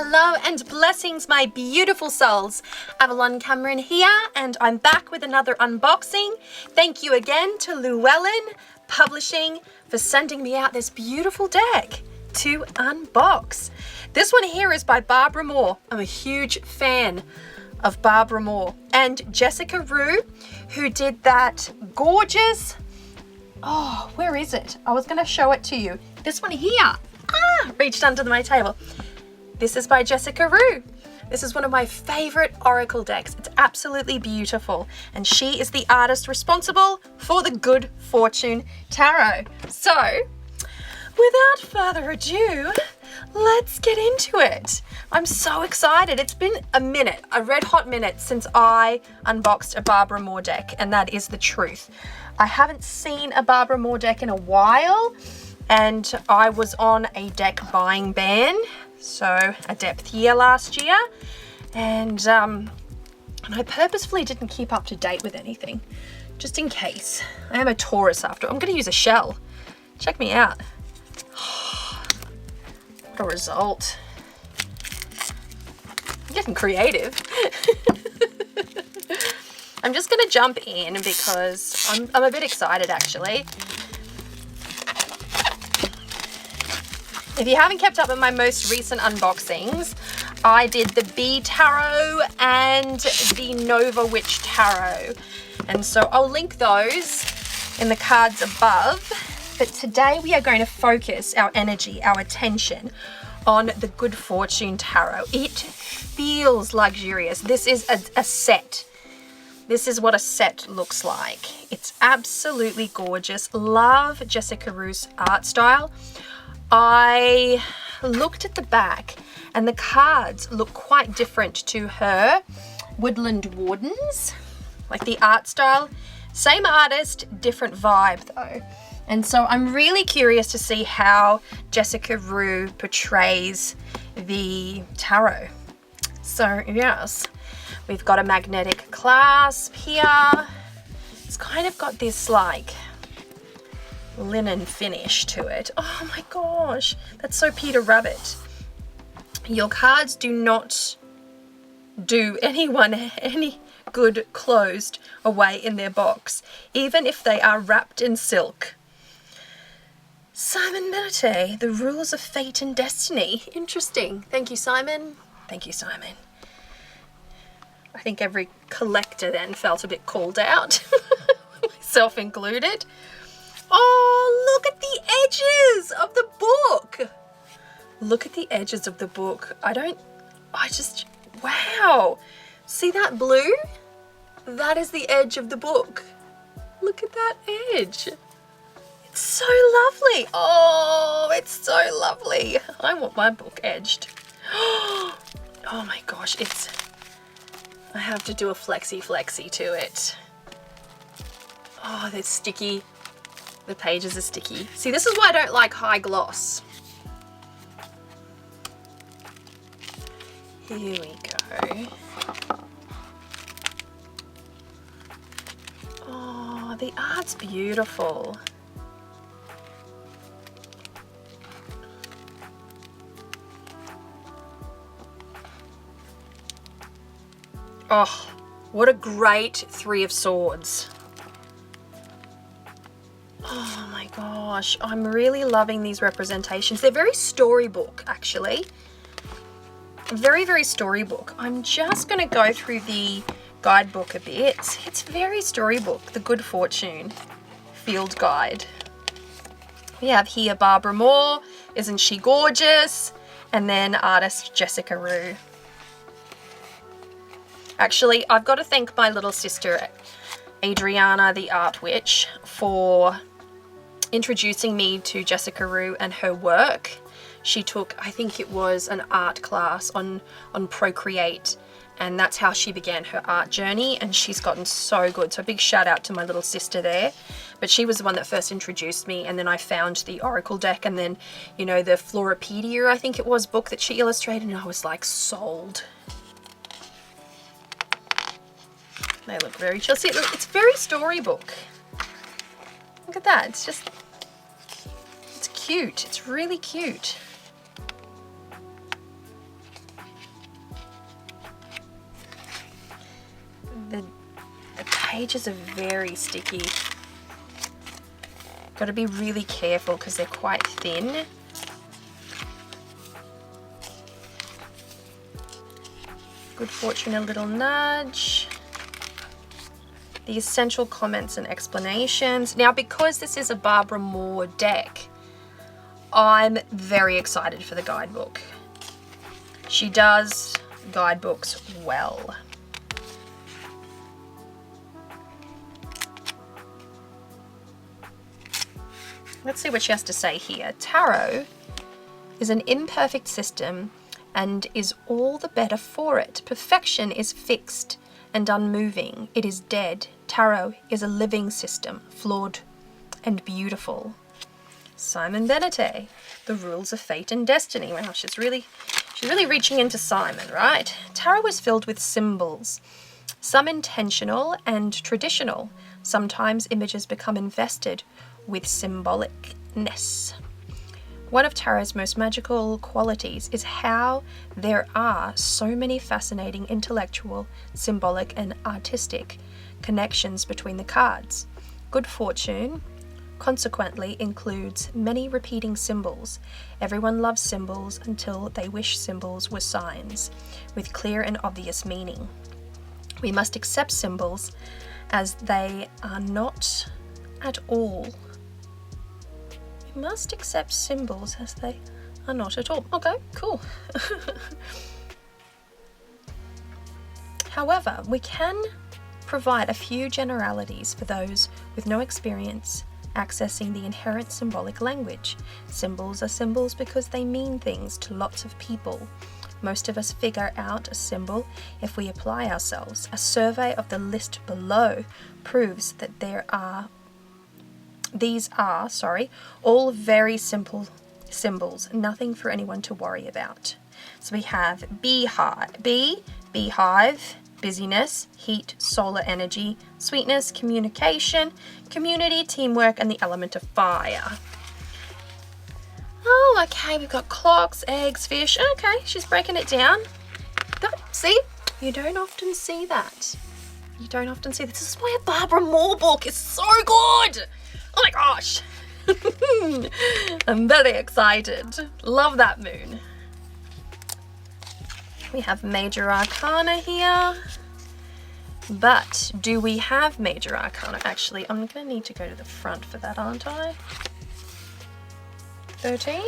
Hello and blessings, my beautiful souls. Avalon Cameron here, and I'm back with another unboxing. Thank you again to Llewellyn Publishing for sending me out this beautiful deck to unbox. This one here is by Barbra Moore. I'm a huge fan of Barbra Moore, and Jessica Roux, who did that gorgeous, oh, where is it? I was going to show it to you. This one here. Reached under my table. This is by Jessica Roux. This is one of my favorite oracle decks. It's absolutely beautiful, and she is the artist responsible for the Good Fortune Tarot. So, without further ado, let's get into it. I'm so excited. It's been a minute, a red hot minute, since I unboxed a Barbra Moore deck, and that is the truth. I haven't seen a Barbra Moore deck in a while, and I was on a deck buying ban, so a depth year last year, and I purposefully didn't keep up to date with anything, just in case. I am a Taurus after. I'm going to use a shell. Check me out. What a result. I'm getting creative. I'm just going to jump in because I'm a bit excited, actually. If you haven't kept up with my most recent unboxings, I did the Bee Tarot and the Nova Witch Tarot. And so I'll link those in the cards above. But today we are going to focus our energy, our attention on the Good Fortune Tarot. It feels luxurious. This is a set. This is what a set looks like. It's absolutely gorgeous. Love Jessica Roux's art style. I looked at the back and the cards look quite different to her Woodland Wardens, like the art style. Same artist, different vibe though. And so I'm really curious to see how Jessica Roux portrays the tarot. So yes, we've got a magnetic clasp here. It's kind of got this like linen finish to it. Oh my gosh, that's so Peter Rabbit. Your cards do not do anyone any good closed away in their box, even if they are wrapped in silk. Simon Meditate, The Rules of Fate and Destiny. Interesting. Thank you, Simon. Thank you, Simon. I think every collector then felt a bit called out, myself included. Oh, look at the edges of the book. Look at the edges of the book. Wow. See that blue? That is the edge of the book. Look at that edge. It's so lovely. Oh, it's so lovely. I want my book edged. Oh my gosh, I have to do a flexy to it. Oh, they're sticky. The pages are sticky. See, this is why I don't like high gloss. Here we go. Oh, the art's beautiful. Oh, what a great Three of Swords. Oh my gosh, I'm really loving these representations. They're very storybook, actually. Very, very storybook. I'm just going to go through the guidebook a bit. It's very storybook, the Good Fortune Field Guide. We have here Barbra Moore, isn't she gorgeous? And then artist Jessica Roux. Actually, I've got to thank my little sister, Adriana, the Art Witch, for introducing me to Jessica Roux and her work. She took, I think it was an art class on Procreate, and that's how she began her art journey, and she's gotten so good. So a big shout out to my little sister there. But she was the one that first introduced me, and then I found the Oracle deck, and then, you know, the Floripedia, I think it was, book that she illustrated, and I was like sold. They look very chill. See, it's very storybook. Look at that. It's cute. It's really cute. pages are very sticky. Got to be really careful because they're quite thin. Good fortune, a little nudge. The essential comments and explanations. Now, because this is a Barbra Moore deck, I'm very excited for the guidebook. She does guidebooks well. Let's see what she has to say here. Tarot is an imperfect system and is all the better for it. Perfection is fixed and unmoving. It is dead. Tarot is a living system, flawed and beautiful. Simon Benete, The Rules of Fate and Destiny. Wow, she's really reaching into Simon, right? Tarot is filled with symbols, some intentional and traditional. Sometimes images become invested with symbolicness. One of Tarot's most magical qualities is how there are so many fascinating intellectual, symbolic, and artistic connections between the cards. Good fortune, consequently, includes many repeating symbols. Everyone loves symbols until they wish symbols were signs with clear and obvious meaning. We must accept symbols as they are not at all. We must accept symbols as they are not at all. Okay, cool. However, we can provide a few generalities for those with no experience accessing the inherent symbolic language. Symbols are symbols because they mean things to lots of people. Most of us figure out a symbol if we apply ourselves. A survey of the list below proves that these are all very simple symbols, nothing for anyone to worry about. So we have beehive, busyness, heat, solar energy, sweetness, communication, community, teamwork, and the element of fire. Oh, okay, we've got clocks, eggs, fish. Okay, she's breaking it down. See, you don't often see that. You don't often see this. This is why a Barbra Moore book is so good. Oh my gosh. I'm very excited. Love that moon. We have Major Arcana here. But do we have Major Arcana? Actually, I'm going to need to go to the front for that, aren't I? 13?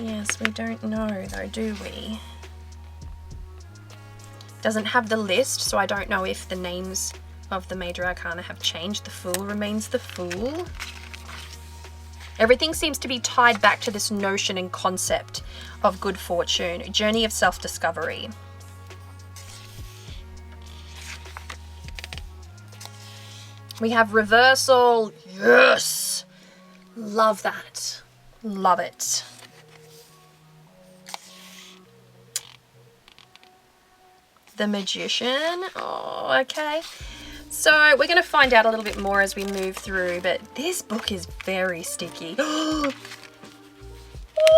Yes, we don't know though, do we? Doesn't have the list, so I don't know if the names of the Major Arcana have changed. The Fool remains the Fool. Everything seems to be tied back to this notion and concept of good fortune, a journey of self-discovery. We have Reversal. Yes! Love that. Love it. The Magician. Oh, okay. So we're going to find out a little bit more as we move through, but this book is very sticky. Oh, I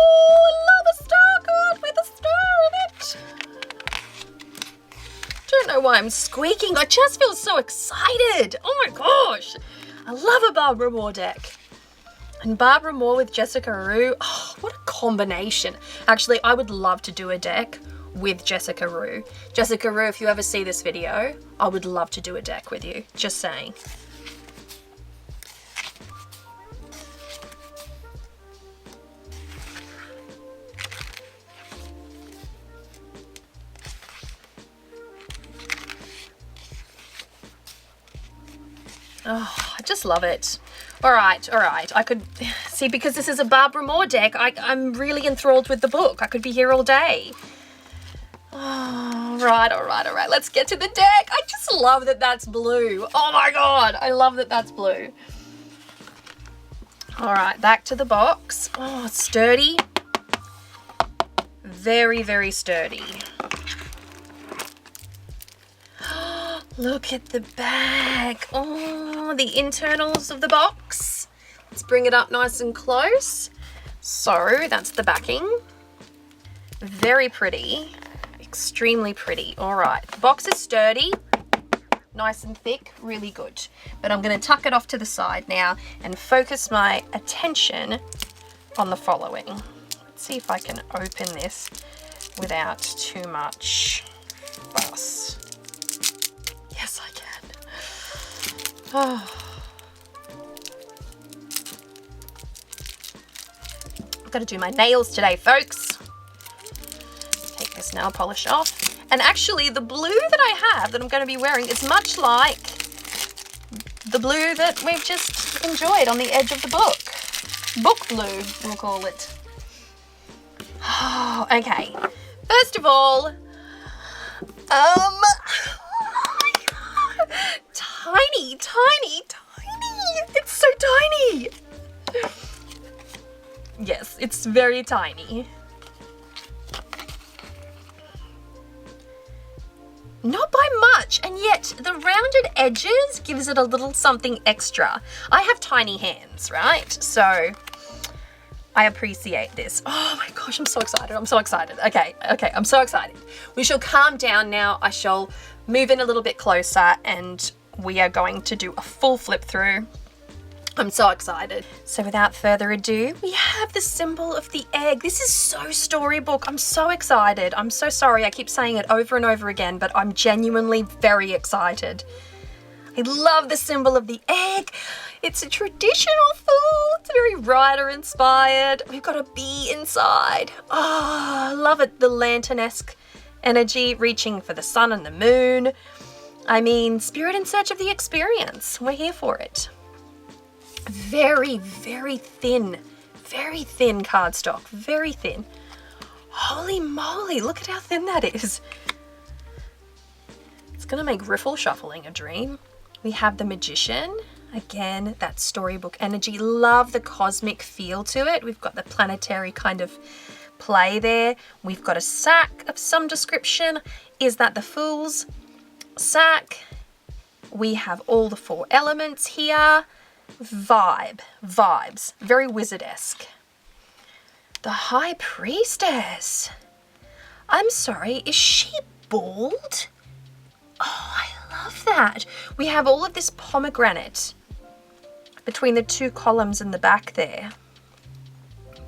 love a star card with a star in it. Don't know why I'm squeaking. I just feel so excited. Oh my gosh. I love a Barbra Moore deck. And Barbra Moore with Jessica Roux. Oh, what a combination. Actually, I would love to do a deck with Jessica Roux. Jessica Roux, if you ever see this video, I would love to do a deck with you. Just saying. Oh, I just love it. All right. I could see, because this is a Barbra Moore deck, I'm really enthralled with the book. I could be here all day. All right. Let's get to the deck. I just love that that's blue. Oh my God. I love that that's blue. All right, back to the box. Oh, it's sturdy. Very, very sturdy. Look at the back. Oh, the internals of the box. Let's bring it up nice and close. So that's the backing. Very pretty, extremely pretty. All right, the box is sturdy, nice and thick, really good. But I'm going to tuck it off to the side now and focus my attention on the following. Let's see if I can open this without too much fuss. Yes, I can. Oh. I've got to do my nails today, folks. Take this nail polish off. And actually, the blue that I have that I'm going to be wearing is much like the blue that we've just enjoyed on the edge of the book. Book blue, we'll call it. Oh, okay. First of all, tiny, tiny, tiny. It's so tiny. Yes, it's very tiny. Not by much, and yet the rounded edges gives it a little something extra. I have tiny hands, right? So I appreciate this. Oh my gosh, I'm so excited. I'm so excited. Okay, I'm so excited. We shall calm down now. I shall move in a little bit closer and we are going to do a full flip through. I'm so excited. So without further ado, we have the symbol of the egg. This is so storybook. I'm so excited. I'm so sorry. I keep saying it over and over again, but I'm genuinely very excited. I love the symbol of the egg. It's a traditional fool. It's very Rider inspired. We've got a bee inside. Oh, I love it. The lantern-esque energy reaching for the sun and the moon. I mean, spirit in search of the experience. We're here for it. Very, very thin cardstock, very thin. Holy moly, look at how thin that is. It's gonna make riffle shuffling a dream. We have the Magician, again, that storybook energy. Love the cosmic feel to it. We've got the planetary kind of play there. We've got a sack of some description. Is that the Fool's sack? We have all the 4 elements here. Vibes, very wizard-esque. The High Priestess. I'm sorry, is she bald? Oh, I love that. We have all of this pomegranate between the 2 columns in the back there.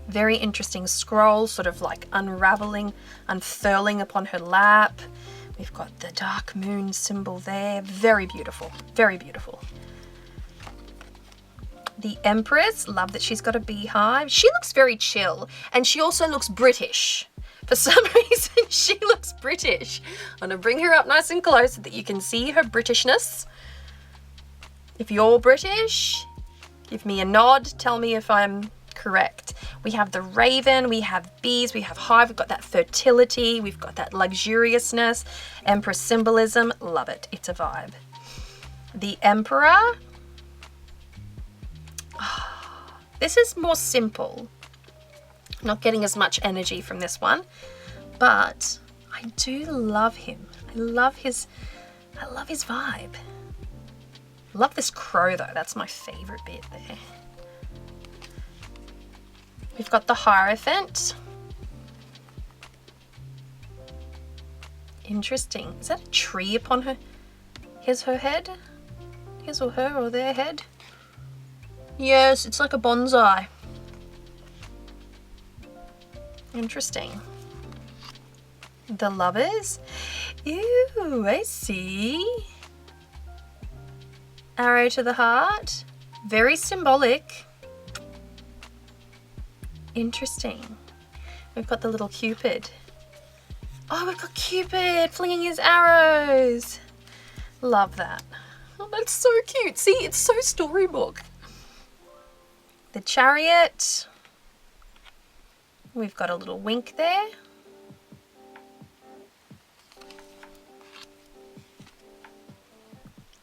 Very interesting scroll, sort of like unraveling, unfurling upon her lap. We've got the dark moon symbol there. Very beautiful, very beautiful. The Empress, love that she's got a beehive. She looks very chill, and she also looks British. For some reason, she looks British. I'm gonna bring her up nice and close so that you can see her Britishness. If you're British, give me a nod, tell me if I'm correct. We have the raven, we have bees, we have hive, we've got that fertility, we've got that luxuriousness, Empress symbolism, love it, it's a vibe. The Emperor, this is more simple. Not getting as much energy from this one, but I do love him. I love his vibe. Love this crow though, that's my favorite bit there. We've got the Hierophant. Interesting. Is that a tree upon her? Here's her head? His or her or their head? Yes, it's like a bonsai. Interesting. The Lovers. Ew, I see. Arrow to the heart. Very symbolic. Interesting. We've got the little Cupid. Oh, we've got Cupid flinging his arrows. Love that. Oh, that's so cute. See, it's so storybook. The Chariot. We've got a little wink there.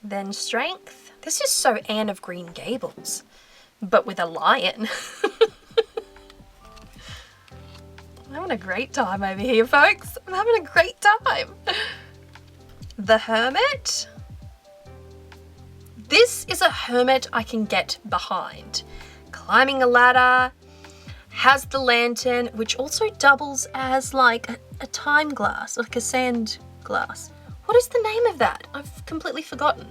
Then Strength. This is so Anne of Green Gables, but with a lion. I'm having a great time over here, folks. I'm having a great time. The Hermit. This is a hermit I can get behind. Climbing a ladder, has the lantern, which also doubles as like a time glass, like a sand glass. What is the name of that? I've completely forgotten.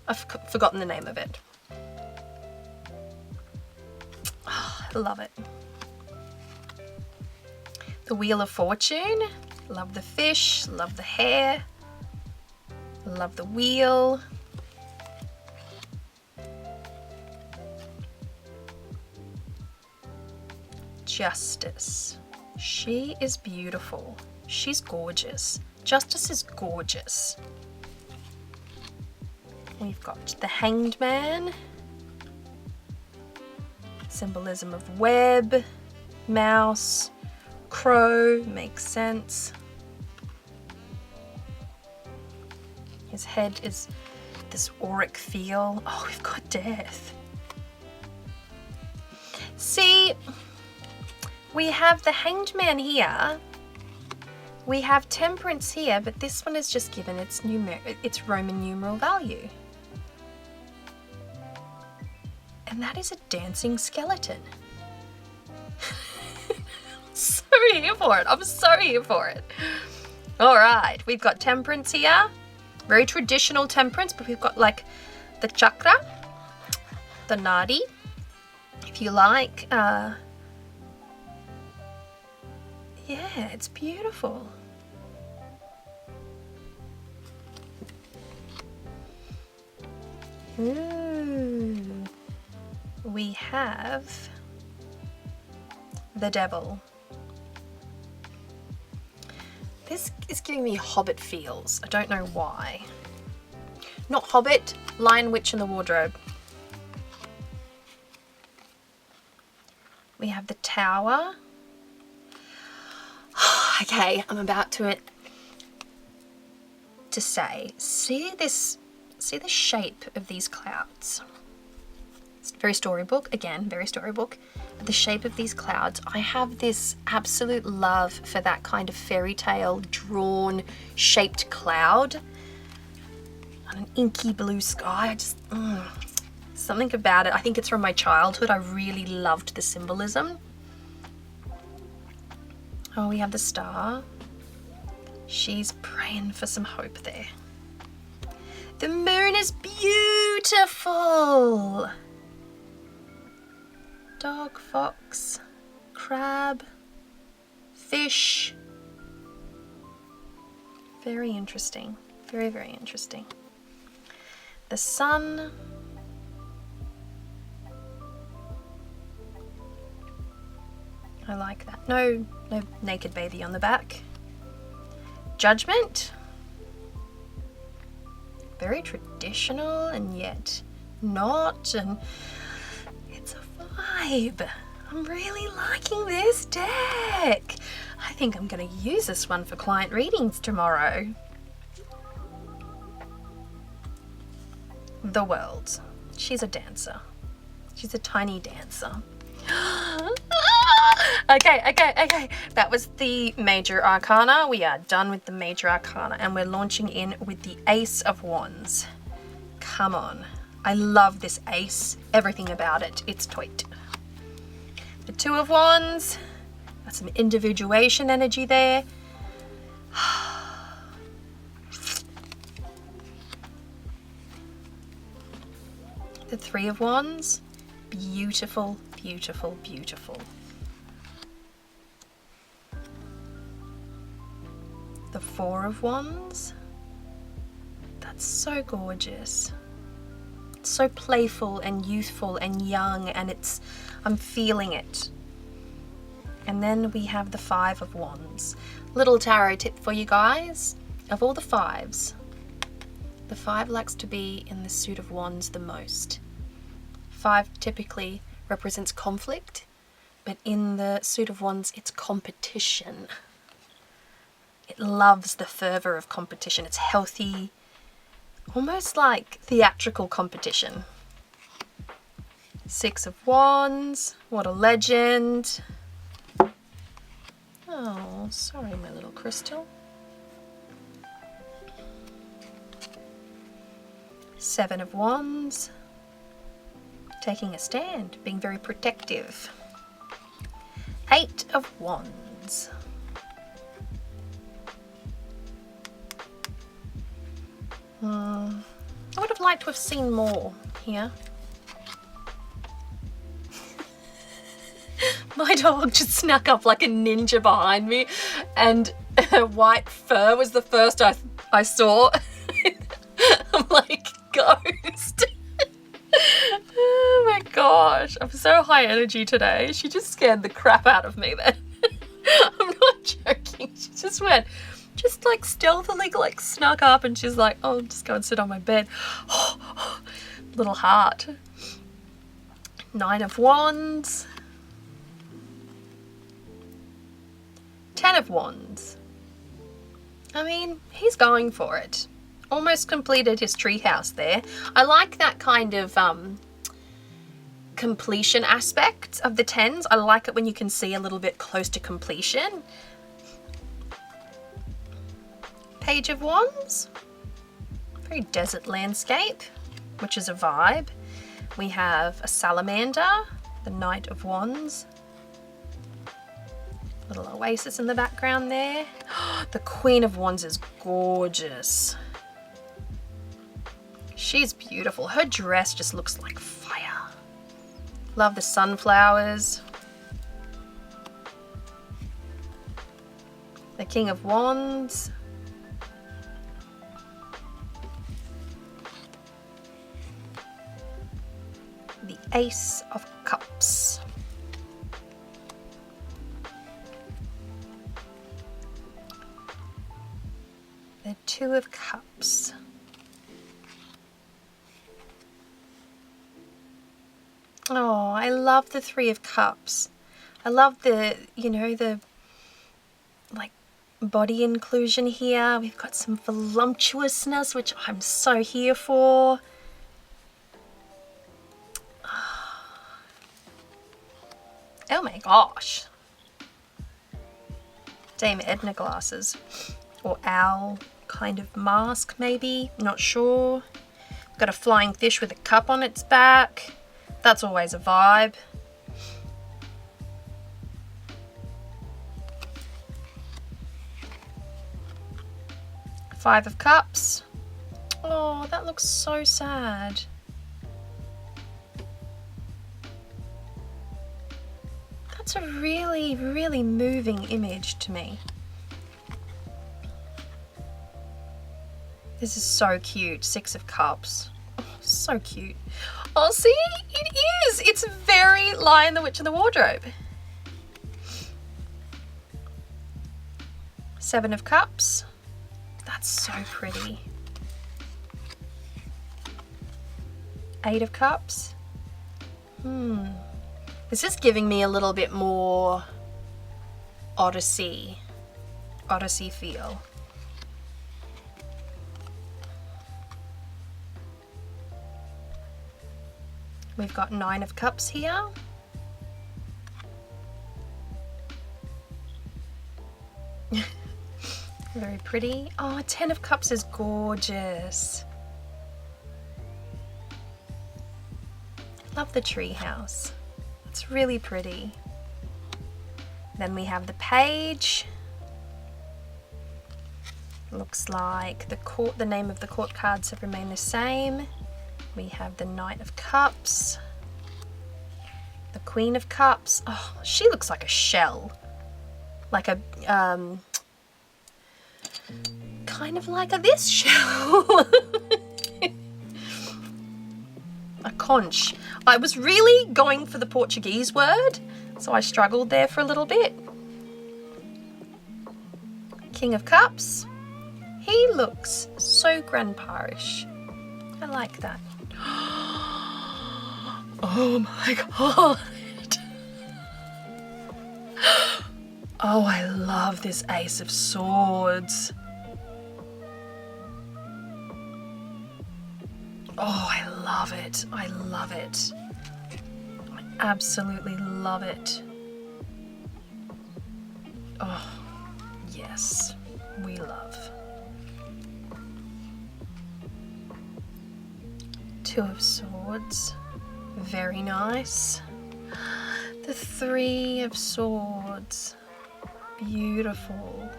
I've forgotten the name of it. Oh, I love it. The Wheel of Fortune. Love the fish, love the hair, love the wheel. Justice. She is beautiful. She's gorgeous. Justice is gorgeous. We've got the Hanged Man. Symbolism of web, mouse, crow, makes sense. His head is this auric feel. Oh, we've got death. See, we have the Hanged Man here. We have Temperance here, but this one is just given its Roman numeral value. And that is a dancing skeleton. So here for it. I'm so here for it. All right, we've got Temperance here. Very traditional Temperance, but we've got like the chakra, the nadi, if you like. Yeah, it's beautiful. Ooh. We have the Devil. This is giving me Hobbit feels. I don't know why. Not Hobbit, Lion, Witch and the Wardrobe. We have the Tower. Okay, I'm about to say, see the shape of these clouds. It's very storybook, again, very storybook. The shape of these clouds, I have this absolute love for that kind of fairy tale drawn shaped cloud on an inky blue sky. I just, something about it. I think it's from my childhood. I really loved the symbolism. Oh, we have the star. She's praying for some hope there. The moon is beautiful. Dog, fox, crab, fish. Very interesting. Very, very interesting. The sun. I like that. No naked baby on the back. Judgment. Very traditional and yet not, and it's a vibe. I'm really liking this deck. I think I'm going to use this one for client readings tomorrow. The World. She's a dancer. She's a tiny dancer. Okay. That was the Major Arcana. We are done with the Major Arcana and we're launching in with the Ace of Wands. Come on. I love this ace. Everything about it. It's toit. The Two of Wands. Got some individuation energy there. The Three of Wands. Beautiful, beautiful, beautiful. The Four of Wands. That's so gorgeous. It's so playful and youthful and young, and I'm feeling it. And then we have the Five of Wands. Little tarot tip for you guys. Of all the fives, the 5 likes to be in the suit of wands the most. 5 typically represents conflict, but in the suit of wands, it's competition. It loves the fervor of competition. It's healthy, almost like theatrical competition. 6 of Wands. What a legend. Oh, sorry, my little crystal. 7 of Wands. Taking a stand, being very protective. Eight of Wands. I would have liked to have seen more here. My dog just snuck up like a ninja behind me, and white fur was the first I saw. I'm like, ghost. Oh my gosh, I'm so high energy today. She just scared the crap out of me then. I'm not joking. She just went, just like stealthily like snuck up, and she's like, oh, just go and sit on my bed. Little heart. Nine of Wands. 10 of Wands. I mean, he's going for it. Almost completed his treehouse there. I like that kind of completion aspect of the 10s. I like it when you can see a little bit close to completion. Page of Wands. Very desert landscape, which is a vibe. We have a salamander, the Knight of Wands. Little oasis in the background there. The Queen of Wands is gorgeous. She's beautiful. Her dress just looks like fire. Love the sunflowers. The King of Wands. The Ace of Cups. The Two of Cups. Oh, I love the Three of Cups. I love the, you know, the like body inclusion here. We've got some voluptuousness, which I'm so here for. Oh my gosh. Dame Edna glasses. Or owl kind of mask, maybe. Not sure. Got a flying fish with a cup on its back. That's always a vibe. Five of Cups. Oh, that looks so sad. That's a really, really moving image to me. This is so cute. Six of Cups. Oh, so cute. Oh, see? It is. It's very Lion, the Witch, and the Wardrobe. Seven of Cups. That's so pretty. Eight of Cups. This is giving me a little bit more Odyssey feel. We've got Nine of Cups here. Very pretty. Oh, 10 of Cups is gorgeous. Love the tree house. It's really pretty. Then we have the Page. Looks like the name of the court cards have remained the same. We have the Knight of Cups, the Queen of Cups. Oh, she looks like a shell. Like a, kind of like this shell. A conch. I was really going for the Portuguese word, so I struggled there for a little bit. King of Cups. He looks so grandpa-ish. I like that. Oh my god. Oh, I love this Ace of Swords. Oh, I love it. I love it. I absolutely love it. Oh, yes. We love. Two of Swords. Very nice. The Three of Swords. Swords. Beautiful.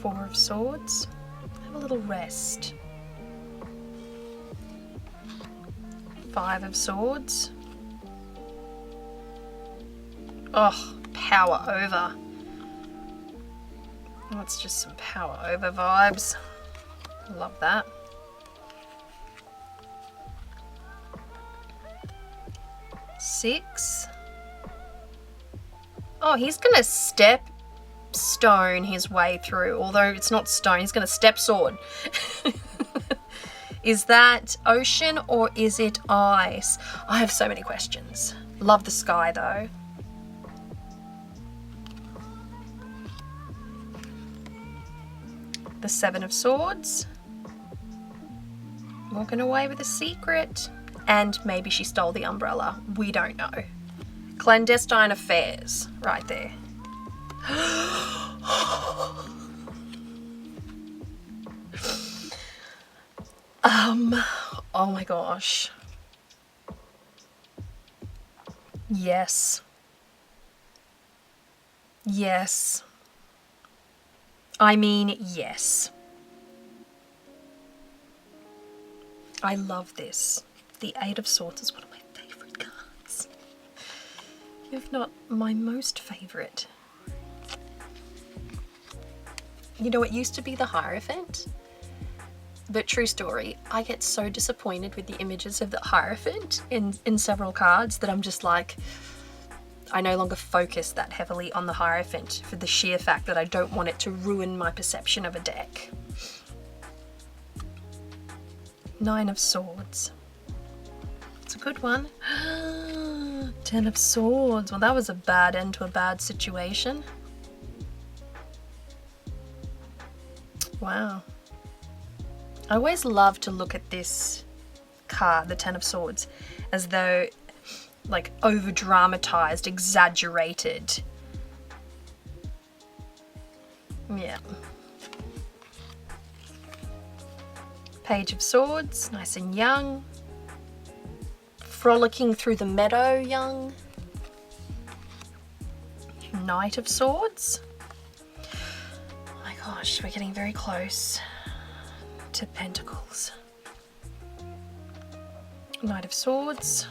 Four of Swords. Have a little rest. Five of Swords. Oh, power over. That's just some power over vibes. Love that. Six. Oh, he's gonna step stone his way through, although it's not stone, he's gonna step sword. Is that ocean or is it ice? I have so many questions. Love the sky though. The Seven of Swords. Walking away with a secret. And maybe she stole the umbrella. We don't know. Clandestine affairs. Right there. Oh my gosh. Yes. Yes. I mean, yes. I love this. The Eight of Swords is one of my favourite cards. If not my most favourite. You know, it used to be the Hierophant. But true story, I get so disappointed with the images of the Hierophant in several cards that I'm just like, I no longer focus that heavily on the Hierophant for the sheer fact that I don't want it to ruin my perception of a deck. Nine of Swords. It's a good one. 10 of Swords. Well, that was a bad end to a bad situation. Wow. I always love to look at this card, the 10 of Swords, as though like over dramatized, exaggerated. Yeah. Page of Swords, nice and young. Frolicking through the meadow, young. Knight of Swords. Oh my gosh, we're getting very close to Pentacles. Knight of Swords.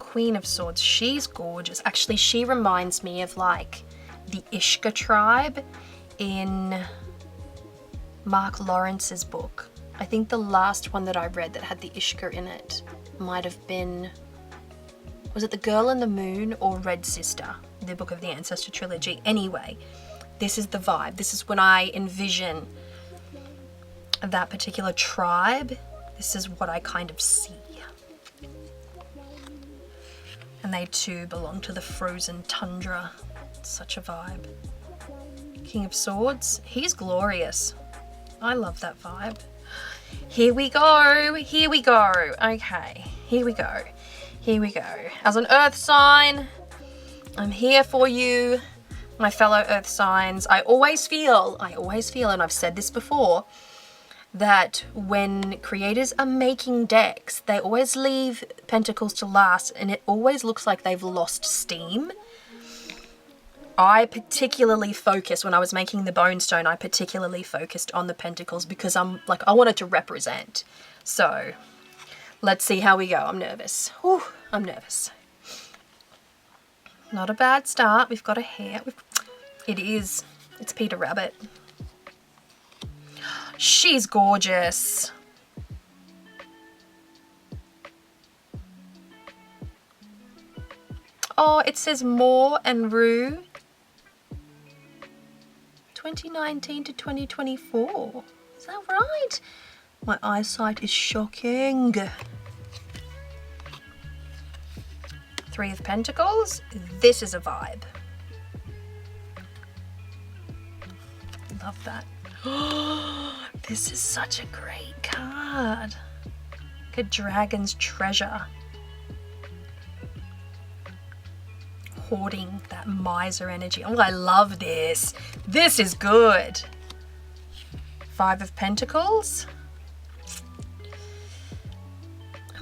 Queen of Swords. She's gorgeous. Actually, she reminds me of like the Ishka tribe in Mark Lawrence's book. I think the last one that I read that had the Ishka in it might have been, was it The Girl in the Moon or Red Sister? The Book of the Ancestor trilogy. Anyway, this is the vibe. This is when I envision that particular tribe. This is what I kind of see. And they too belong to the frozen tundra. It's such a vibe. King of Swords. He's glorious. I love that vibe. Here we go. Here we go. Okay. Here we go. Here we go. As an earth sign, I'm here for you, my fellow earth signs. I always feel, and I've said this before, that when creators are making decks, they always leave Pentacles to last, and it always looks like they've lost steam. I particularly focused, when I was making the Bone Stone, I particularly focused on the Pentacles because I'm like, I wanted to represent. So let's see how we go. I'm nervous. Whew, I'm nervous. Not a bad start. We've got a hare. It is. It's Peter Rabbit. She's gorgeous. Oh, it says Moore and Roux. 2019 to 2024. Is that right? My eyesight is shocking. Three of Pentacles. This is a vibe. Love that. This is such a great card. Like a dragon's treasure. Hoarding that miser energy. Oh, I love this. This is good. Five of Pentacles.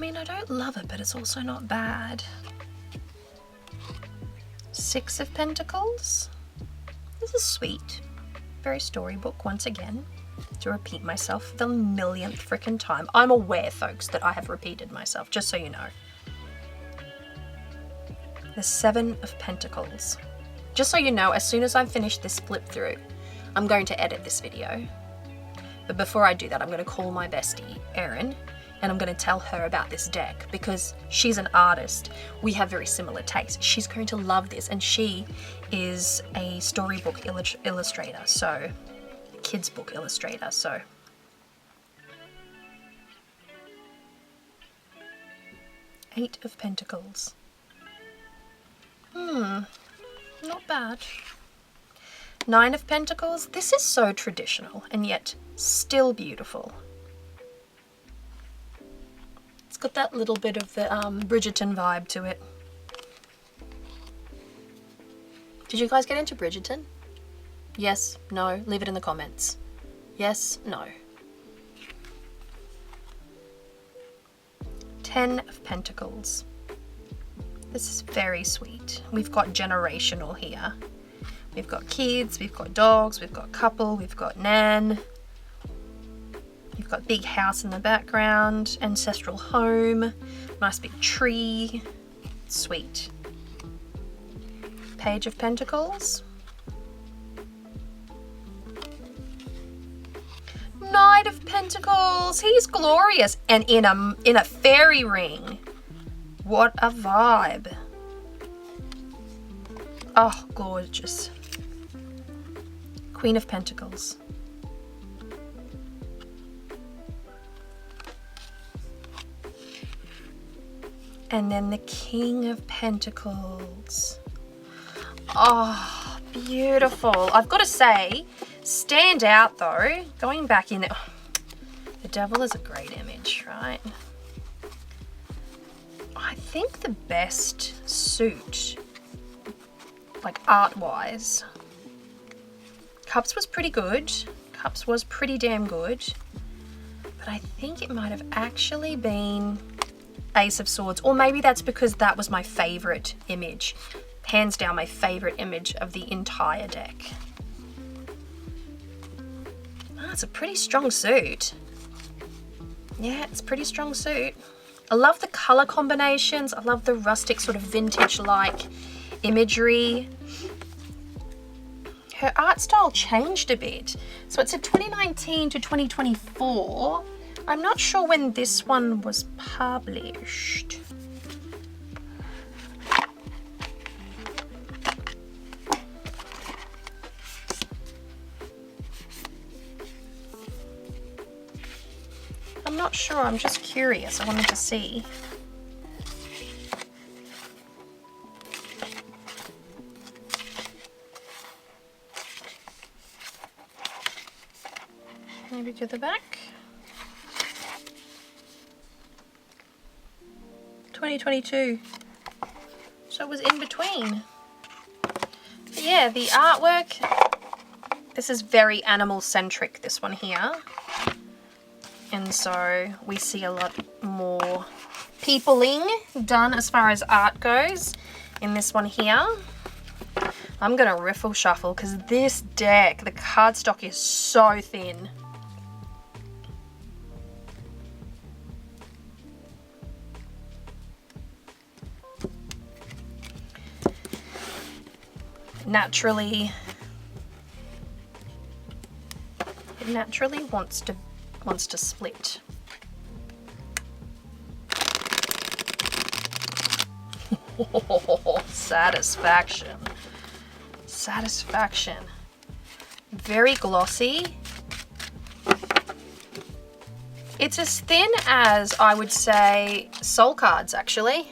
mean, I don't love it, but it's also not bad. 6 of Pentacles. This is sweet. Very storybook once again. To repeat myself the millionth frickin' time. I'm aware, folks, that I have repeated myself, just so you know. The 7 of Pentacles. Just so you know, as soon as I've finished this flip through, I'm going to edit this video. But before I do that, I'm going to call my bestie, Erin, and I'm going to tell her about this deck because she's an artist. We have very similar tastes. She's going to love this, and she is a storybook illustrator, so kids book illustrator, so. Eight of Pentacles. Not bad. 9 of Pentacles. This is so traditional and yet still beautiful. It's got that little bit of the Bridgerton vibe to it. Did you guys get into Bridgerton? Yes, no, leave it in the comments. Yes, no. 10 of Pentacles. This is very sweet. We've got generational here. We've got kids, we've got dogs, we've got couple, we've got nan. You've got big house in the background, ancestral home, nice big tree. Sweet. Page of Pentacles. Knight of Pentacles. He's glorious and in a fairy ring. What a vibe. Oh, gorgeous. Queen of Pentacles. And then the King of Pentacles. Oh, beautiful. I've got to say, stand out though. Going back in there. Oh, the Devil is a great image, right? I think the best suit, like art-wise, Cups was pretty good. Cups was pretty damn good. But I think it might have actually been Ace of Swords. Or maybe that's because that was my favorite image. Hands down my favorite image of the entire deck. Oh, it's a pretty strong suit. Yeah, it's a pretty strong suit. I love the color combinations. I love the rustic sort of vintage-like imagery. Her art style changed a bit. So it's a 2019 to 2024. I'm not sure when this one was published. I'm not sure, I'm just curious. I wanted to see. Maybe to the back. 2022. So it was in between. But yeah, the artwork. This is very animal centric, this one here. And so we see a lot more peopling done as far as art goes in this one here. I'm gonna riffle shuffle because this deck, the cardstock is so thin. It naturally wants to split. Oh, satisfaction. Satisfaction. Very glossy. It's as thin as, I would say, soul cards actually.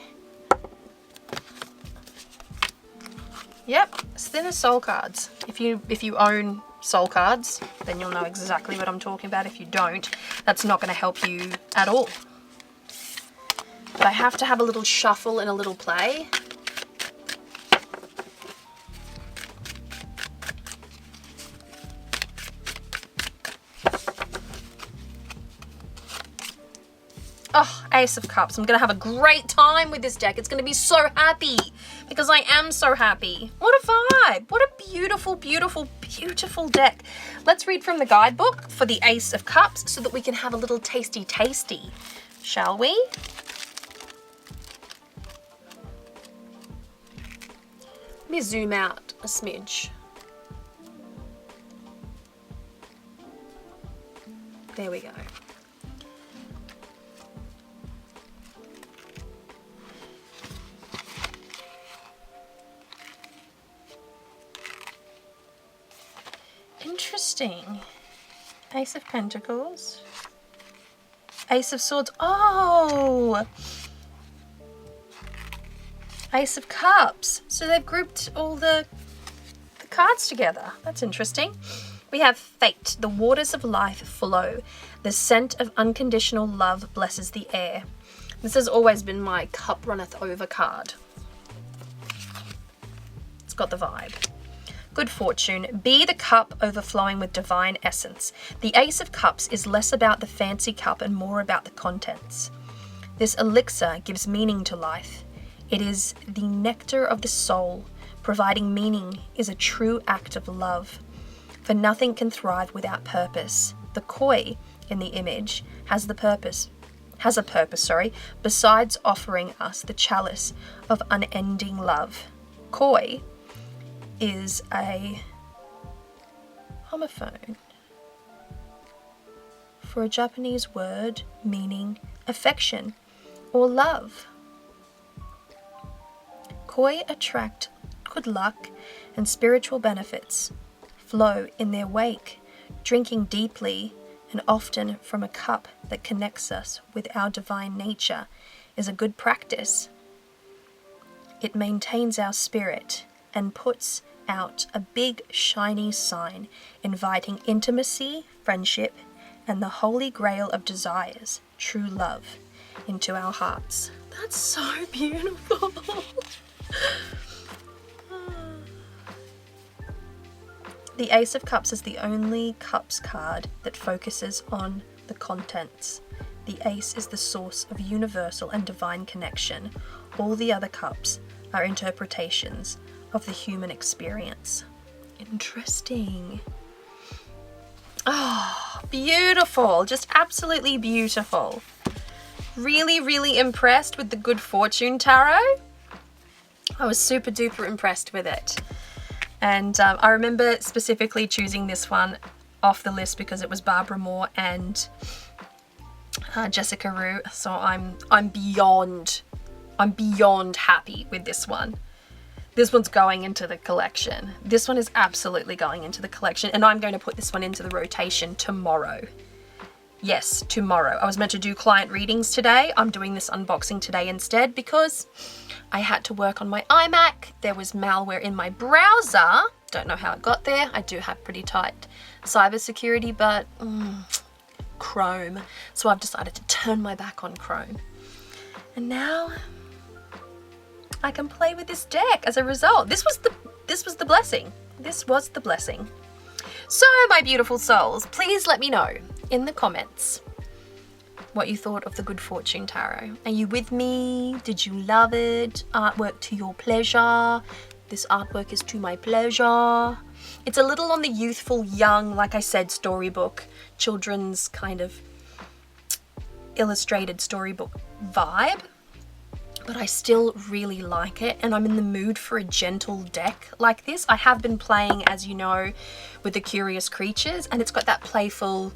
Yep, as thin as soul cards. If you own soul cards, then you'll know exactly what I'm talking about. If you don't, that's not going to help you at all. But I have to have a little shuffle and a little play. Oh, Ace of Cups. I'm going to have a great time with this deck. It's going to be so happy because I am so happy. What a vibe. What a beautiful, beautiful, beautiful deck. Let's read from the guidebook for the Ace of Cups so that we can have a little tasty, shall we? Let me zoom out a smidge. There we go. Interesting. Ace of Pentacles. Ace of Swords. Oh! Ace of Cups. So they've grouped all the cards together. That's interesting. We have Fate. The waters of life flow. The scent of unconditional love blesses the air. This has always been my cup runneth over card. It's got the vibe. Good fortune. Be the cup overflowing with divine essence. The Ace of Cups is less about the fancy cup and more about the contents. This elixir gives meaning to life. It is the nectar of the soul. Providing meaning is a true act of love. For nothing can thrive without purpose. The koi in the image has a purpose, besides offering us the chalice of unending love. Koi is a homophone for a Japanese word meaning affection or love. Koi attract good luck and spiritual benefits flow in their wake, drinking deeply and often from a cup that connects us with our divine nature is a good practice. It maintains our spirit and puts out a big shiny sign inviting intimacy, friendship, and the holy grail of desires, true love, into our hearts. That's so beautiful. The Ace of Cups is the only Cups card that focuses on the contents. The Ace is the source of universal and divine connection. All the other cups are interpretations of the human experience. Interesting. Oh, beautiful. Just absolutely beautiful. Really, really impressed with the Good Fortune Tarot. I was super duper impressed with it. And I remember specifically choosing this one off the list because it was Barbra Moore and Jessica Roux. So I'm beyond happy with this one. This one's going into the collection. This one is absolutely going into the collection, and I'm going to put this one into the rotation tomorrow. Yes, tomorrow. I was meant to do client readings today. I'm doing this unboxing today instead because I had to work on my iMac. There was malware in my browser. Don't know how it got there. I do have pretty tight cybersecurity, but Chrome. So I've decided to turn my back on Chrome. And now I can play with this deck as a result. This was the blessing. This was the blessing. So my beautiful souls, please let me know in the comments what you thought of the Good Fortune Tarot. Are you with me? Did you love it? Artwork to your pleasure? This artwork is to my pleasure. It's a little on the youthful, young, like I said, storybook, children's kind of illustrated storybook vibe. But I still really like it, and I'm in the mood for a gentle deck like this. I have been playing, as you know, with the Curious Creatures, and it's got that playful,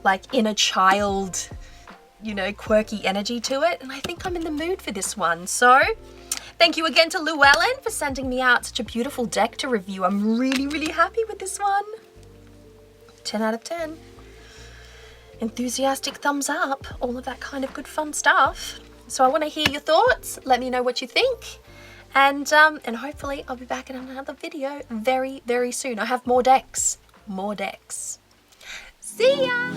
like inner child, you know, quirky energy to it, and I think I'm in the mood for this one. So thank you again to Llewellyn for sending me out such a beautiful deck to review. I'm really, really happy with this one. 10 out of 10. Enthusiastic thumbs up, all of that kind of good fun stuff. So I want to hear your thoughts. Let me know what you think. And hopefully I'll be back in another video very, very soon. I have more decks. More decks. See ya!